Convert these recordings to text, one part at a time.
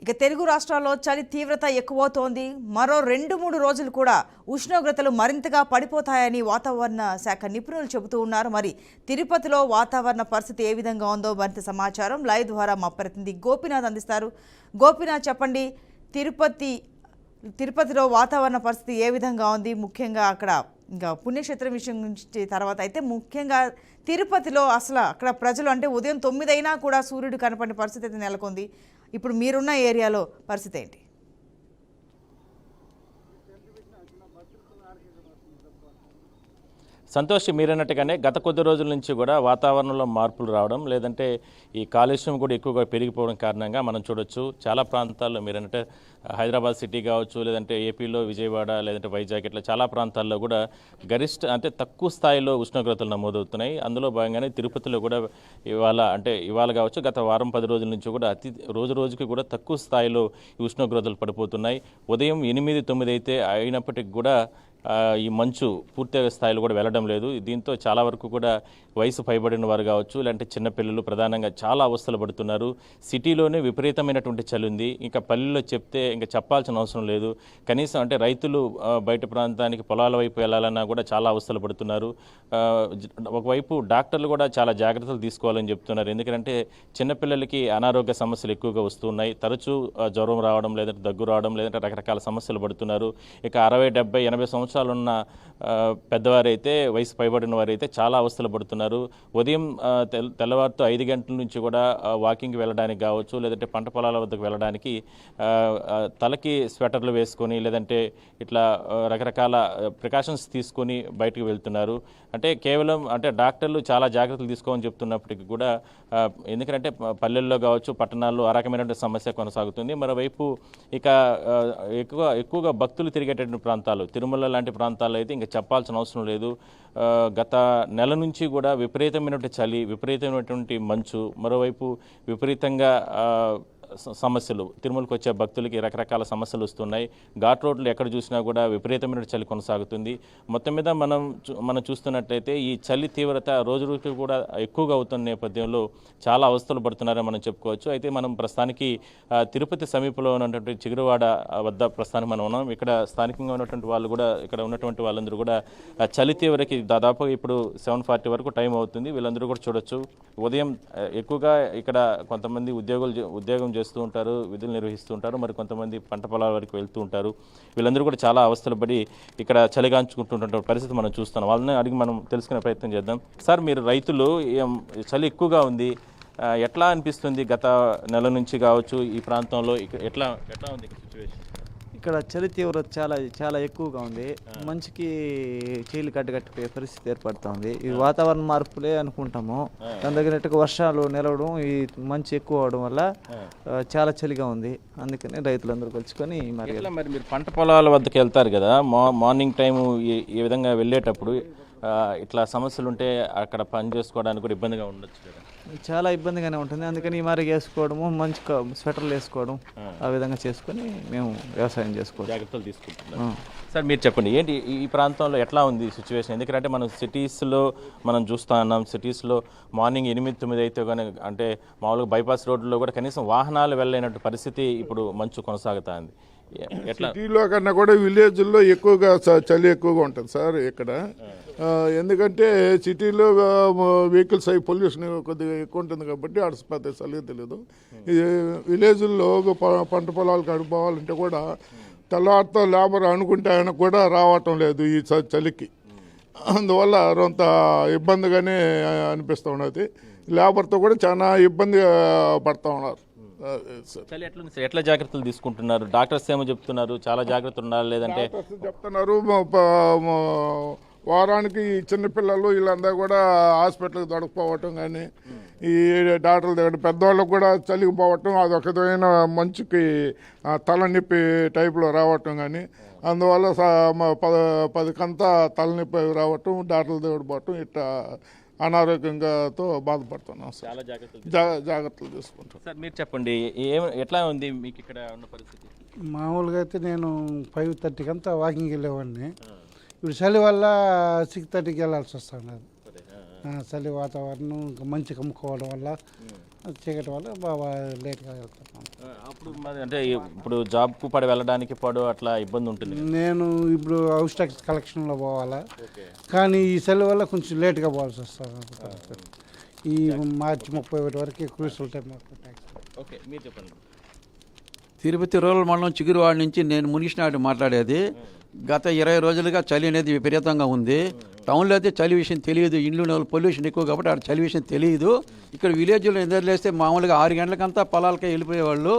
ఇక తెలుగు రాష్ట్రాల్లో చలి తీవ్రత ఎక్కువవుతోంది. మరో 2-3 రోజులు కూడా ఉష్ణోగ్రతలు మరింతగా పడిపోతాయని వాతావరణ శాఖ నిపుణులు చెబుతూ ఉన్నారు. మరి తిరుపతిలో వాతావరణ పరిస్థితి ఏ విధంగా ఉందో మరింత సమాచారం లైవ్ ద్వారా మా ప్రతినిధి గోపీనాథ్ అందిస్తారు. గోపీనాథ్, చెప్పండి, తిరుపతిలో వాతావరణ పరిస్థితి ఏ విధంగా ఉంది? ముఖ్యంగా అక్కడ ఇంకా పుణ్యక్షేత్రం విషయం గురించి తర్వాత అయితే ముఖ్యంగా తిరుపతిలో అసలు అక్కడ ప్రజలు అంటే ఉదయం 9 అయినా కూడా సూర్యుడు కనపడిన పరిస్థితి అయితే నెలకొంది. ఇప్పుడు మీరున్న ఏరియాలో పరిస్థితి ఏంటి? సంతోష్, మీరన్నట్టుగానే గత కొద్ది రోజుల నుంచి కూడా వాతావరణంలో మార్పులు రావడం, లేదంటే ఈ కాలుష్యం కూడా ఎక్కువగా పెరిగిపోవడం కారణంగా మనం చూడొచ్చు చాలా ప్రాంతాల్లో, మీరన్నట్టే హైదరాబాద్ సిటీ కావచ్చు, లేదంటే ఏపీలో విజయవాడ, లేదంటే వైజాగ్, ఇట్లా చాలా ప్రాంతాల్లో కూడా గరిష్ట అంటే తక్కువ స్థాయిలో ఉష్ణోగ్రతలు నమోదవుతున్నాయి. అందులో భాగంగానే తిరుపతిలో కూడా ఇవాళ కావచ్చు, గత వారం 10 రోజుల నుంచి కూడా రోజు రోజుకి కూడా తక్కువ స్థాయిలో ఈ ఉష్ణోగ్రతలు పడిపోతున్నాయి. ఉదయం 8-9 అయితే అయినప్పటికీ కూడా ఈ మంచు పూర్తి స్థాయిలో కూడా వెళ్ళడం లేదు. దీంతో చాలా వరకు కూడా వయసు పైబడిన వారు కావచ్చు, లేదంటే చిన్నపిల్లలు ప్రధానంగా చాలా అవస్థలు పడుతున్నారు. సిటీలోనే విపరీతమైనటువంటి చలి ఉంది. ఇంకా పల్లెల్లో చెప్తే ఇంకా చెప్పాల్సిన అవసరం లేదు. కనీసం అంటే రైతులు బయట ప్రాంతానికి పొలాల వైపు వెళ్ళాలన్నా కూడా చాలా అవస్థలు పడుతున్నారు. ఒకవైపు డాక్టర్లు కూడా చాలా జాగ్రత్తలు తీసుకోవాలని చెప్తున్నారు. ఎందుకంటే చిన్నపిల్లలకి అనారోగ్య సమస్యలు ఎక్కువగా వస్తున్నాయి. తరచూ జ్వరం రావడం, లేదంటే దగ్గు రావడం, లేదంటే రకరకాల సమస్యలు పడుతున్నారు. ఇక 60, 70, 80 సంవత్సరాలు ఉన్న పెద్దవారైతే, వయసు పైబడిన వారైతే చాలా అవస్థలు పడుతున్నారు. ఉదయం తెల్లవారుతో 5 గంటల నుంచి కూడా వాకింగ్కి వెళ్ళడానికి కావచ్చు, లేదంటే పంట పొలాల వద్దకు వెళ్ళడానికి తలకి స్వెటర్లు వేసుకొని, లేదంటే ఇట్లా రకరకాల ప్రికాషన్స్ తీసుకొని బయటకు వెళ్తున్నారు. అంటే కేవలం అంటే డాక్టర్లు చాలా జాగ్రత్తలు తీసుకోమని చెప్తున్నప్పటికీ కూడా ఎందుకంటే పల్లెల్లో కావచ్చు, పట్టణాల్లో ఆ రకమైనటువంటి సమస్య కొనసాగుతుంది. మరోవైపు ఇక ఎక్కువగా భక్తులు తిరిగేటటువంటి ప్రాంతాలు, తిరుమల లాంటి ప్రాంతాల్లో అయితే ఇంకా చెప్పాల్సిన అవసరం లేదు. గత నెల నుంచి కూడా విపరీతమైనటువంటి చలి, విపరీతమైనటువంటి మంచు, మరోవైపు విపరీతంగా సమస్యలు, తిరుమలకు వచ్చే భక్తులకి రకరకాల సమస్యలు వస్తున్నాయి. ఘాట్ రోడ్లు ఎక్కడ చూసినా కూడా విపరీతమైన చలి కొనసాగుతుంది. మొత్తం మీద మనం చూస్తున్నట్లయితే ఈ చలి తీవ్రత రోజు రోజుకి కూడా ఎక్కువగా అవుతున్న నేపథ్యంలో చాలా అవస్థలు పడుతున్నారని మనం చెప్పుకోవచ్చు. అయితే మనం ప్రస్తుతానికి తిరుపతి సమీపంలో ఉన్నటువంటి చిగురువాడ వద్ద ప్రస్తుతానికి మనం ఉన్నాం. ఇక్కడ స్థానికంగా ఉన్నటువంటి వాళ్ళు కూడా, ఇక్కడ ఉన్నటువంటి వాళ్ళందరూ కూడా చలి తీవ్రకి దాదాపు ఇప్పుడు 7:40 వరకు టైం అవుతుంది. వీళ్ళందరూ కూడా చూడొచ్చు. ఉదయం ఎక్కువగా ఇక్కడ కొంతమంది ఉద్యోగం చేస్తూ ఉంటారు, విధులు నిర్వహిస్తూ ఉంటారు. మరి కొంతమంది పంట పొలాల వరకు వెళ్తూ ఉంటారు. వీళ్ళందరూ కూడా చాలా అవస్థలు పడి ఇక్కడ చలిగాంచుకుంటున్న పరిస్థితి మనం చూస్తున్నాం. వాళ్ళని అడిగి మనం తెలుసుకునే ప్రయత్నం చేద్దాం. సార్, మీరు రైతులు, చలి ఎక్కువగా ఉంది, ఎట్లా అనిపిస్తుంది? గత నెల నుంచి కావచ్చు ఈ ప్రాంతంలో ఎట్లా ఉంది సిచ్యువేషన్? ఇక్కడ చలి తీవ్రత చాలా ఎక్కువగా ఉంది. మంచుకి చీలు కట్టుకట్టిపోయే పరిస్థితి ఏర్పడుతుంది. ఈ వాతావరణ మార్పులే అనుకుంటాము. దాని తగినట్టుగా వర్షాలు నిలవడం, ఈ మంచు ఎక్కువ అవడం వల్ల చాలా చలిగా ఉంది. అందుకని రైతులందరూ కలుసుకొని మరి మీరు పంట పొలాల వద్దకు వెళ్తారు కదా, మార్నింగ్ టైం ఈ విధంగా వెళ్ళేటప్పుడు ఇట్లా సమస్యలు ఉంటే అక్కడ పని చేసుకోవడానికి కూడా ఇబ్బందిగా ఉండొచ్చు కదా? చాలా ఇబ్బందిగానే ఉంటుంది. అందుకని ఈ మాదిరి వేసుకోవడము, మంచి స్వెటర్లు వేసుకోవడం, ఆ విధంగా చేసుకొని మేము వ్యవసాయం చేసుకోవాలి, జాగ్రత్తలు తీసుకుంటున్నాం. సార్, మీరు చెప్పండి, ఏంటి ఈ ప్రాంతంలో ఎట్లా ఉంది సిచ్యువేషన్? ఎందుకంటే మనం సిటీస్లో మనం చూస్తూ ఉన్నాం. సిటీస్లో మార్నింగ్ 8-9 అయితే కానీ, అంటే మామూలుగా బైపాస్ రోడ్లో కూడా కనీసం వాహనాలు వెళ్ళలేనట్టు పరిస్థితి ఇప్పుడు మంచు కొనసాగుతుంది. సిటీలో కన్నా కూడా విలేజ్లో ఎక్కువగా చలి ఎక్కువగా ఉంటుంది సార్ ఇక్కడ. ఎందుకంటే సిటీలో వెహికల్స్ అవి పొల్యూషన్ కొద్దిగా ఎక్కువ ఉంటుంది కాబట్టి ఆడసిపోతే చలి తెలియదు. విలేజ్లో పంట పొలాలకు అడిపోవాలంటే కూడా తెల్లవారితో లేబర్ అనుకుంటే ఆయన కూడా రావటం లేదు ఈ చలికి. అందువల్ల కొంత ఇబ్బందిగానే అనిపిస్తూ ఉన్నది. లేబర్తో కూడా చాలా ఇబ్బంది పడుతూ ఉన్నారు. ఎట్లా జాగ్రత్తలు తీసుకుంటున్నారు? డాక్టర్స్ ఏమో చెప్తున్నారు చాలా జాగ్రత్తలు ఉండాలి, లేదంటే చెప్తున్నారు. వారానికి చిన్నపిల్లలు వీళ్ళందరూ కూడా హాస్పిటల్కి దొడకపోవటం కానీ, ఈ డాక్టర్ల దగ్గర పెద్దవాళ్ళకు కూడా చలికి పోవటం, అదొక విధమైన మంచుకి తలనొప్పి టైపులో రావటం కానీ, అందువల్ల 10 తలనొప్పి రావటం, డాక్టర్ల దగ్గర పోవటం, ఇట్లా అనారోగ్యంగాతో బాధపడుతున్నాం. చాలా జాగ్రత్తలు తీసుకుంటాం. సార్, మీరు చెప్పండి, ఎట్లా ఉంది మీకు ఇక్కడ ఉన్న పరిస్థితి? మామూలుగా అయితే నేను 5:30కి అంతా వాకింగ్కి వెళ్ళేవాడిని. ఇప్పుడు చలి వల్ల 6:30కి వెళ్ళాల్సి వస్తున్నది. చలి వాతావరణం ఇంకా మంచి కమ్ముకోవడం వల్ల చీకటి వల్ల బాగా లేట్గా వెళ్తున్నాం. అప్పుడు మరి అంటే ఇప్పుడు జాబ్కు పడి వెళ్ళడానికి అట్లా ఇబ్బంది ఉంటుంది. నేను ఇప్పుడు హౌస్ ట్యాక్స్ కలెక్షన్లో పోవాలా, కానీ ఈ సెలవు వల్ల కొంచెం లేట్గా పోవాల్సి వస్తుంది. ఈ మార్చి 31 వరకు క్రూషియల్ టైం ట్యాక్స్. ఓకే, మీరు చెప్పండి. తిరుపతి రూరల్ మండలం చిగురువాడ నుంచి నేను మునిషినాయుడు మాట్లాడేది. గత 20 రోజులుగా చలి అనేది విపరీతంగా ఉంది. టౌన్లో అయితే చలి విషయం తెలియదు, ఇండ్లు పొల్యూషన్ ఎక్కువ కాబట్టి అక్కడ చలి విషయం తెలియదు. ఇక్కడ విలేజ్లో నిద్రలేస్తే మామూలుగా 6 గంటలకంతా పొలాలకే వెళ్ళిపోయేవాళ్ళు.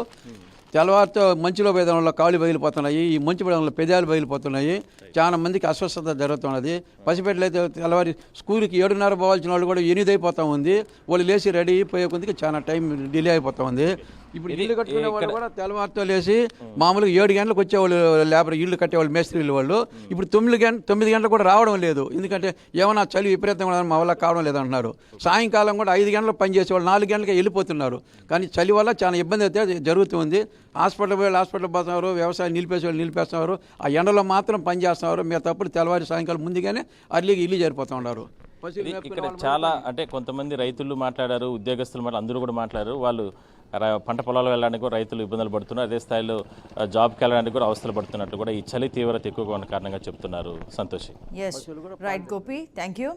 తెల్లవారితో మంచులో పోయడం వల్ల కాళ్ళు బయలుపోతున్నాయి, ఈ మంచు పడడం వల్ల పెదాలు బయలుపోతున్నాయి. చాలా మందికి అస్వస్థత జరుగుతున్నది. పసిపెట్టలు అయితే తెల్లవారి స్కూల్కి 7:30 పోవాల్సిన వాళ్ళు కూడా 8 అయిపోతూ ఉంది. వాళ్ళు లేచి రెడీ అయిపోయే కొద్దికి చాలా టైం డిలే అయిపోతూ ఉంది. ఇప్పుడు ఇల్లు కట్టుకునే వాళ్ళు కూడా తెల్లవారితో లేచి మామూలుగా 7 గంటలకు వచ్చేవాళ్ళు లేబర్, ఇల్లు కట్టేవాళ్ళు మేస్త్రీలు వాళ్ళు ఇప్పుడు 9 గంటలకు కూడా రావడం లేదు. ఎందుకంటే ఏమన్నా చలి విపరీతంగా మా వల్ల కావడం లేదంటున్నారు. సాయంకాలం కూడా 5 గంటలకు పనిచేసేవాళ్ళు 4 గంటలకే వెళ్ళిపోతున్నారు. కానీ చలి వల్ల చాలా ఇబ్బంది అయితే జరుగుతుంది. హాస్పిటల్ పోతున్నారు, వ్యవసాయం నిలిపేసేవాళ్ళు నిలిపేస్తున్నారు. ఆ ఎండలో మాత్రం పని చేస్తున్నారు. మీరు తప్పుడు తెల్లవారి సాయంకాలం ముందుగానే అర్లీగా ఇల్లు చేరిపోతూ ఉన్నారు. ఇక్కడ చాలా అంటే కొంతమంది రైతులు మాట్లాడారు, ఉద్యోగస్తులు అందరూ కూడా మాట్లాడారు. వాళ్ళు పంట పొలాలు వెళ్ళడానికి కూడా రైతులు ఇబ్బందులు పడుతున్నారు. అదే స్థాయిలో జాబ్కి వెళ్ళడానికి కూడా అవస్థలు పడుతున్నట్టు కూడా ఈ చలి తీవ్రత ఎక్కువగా ఉన్న కారణంగా చెప్తున్నారు. Santoshi. Yes right Gopi, thank you.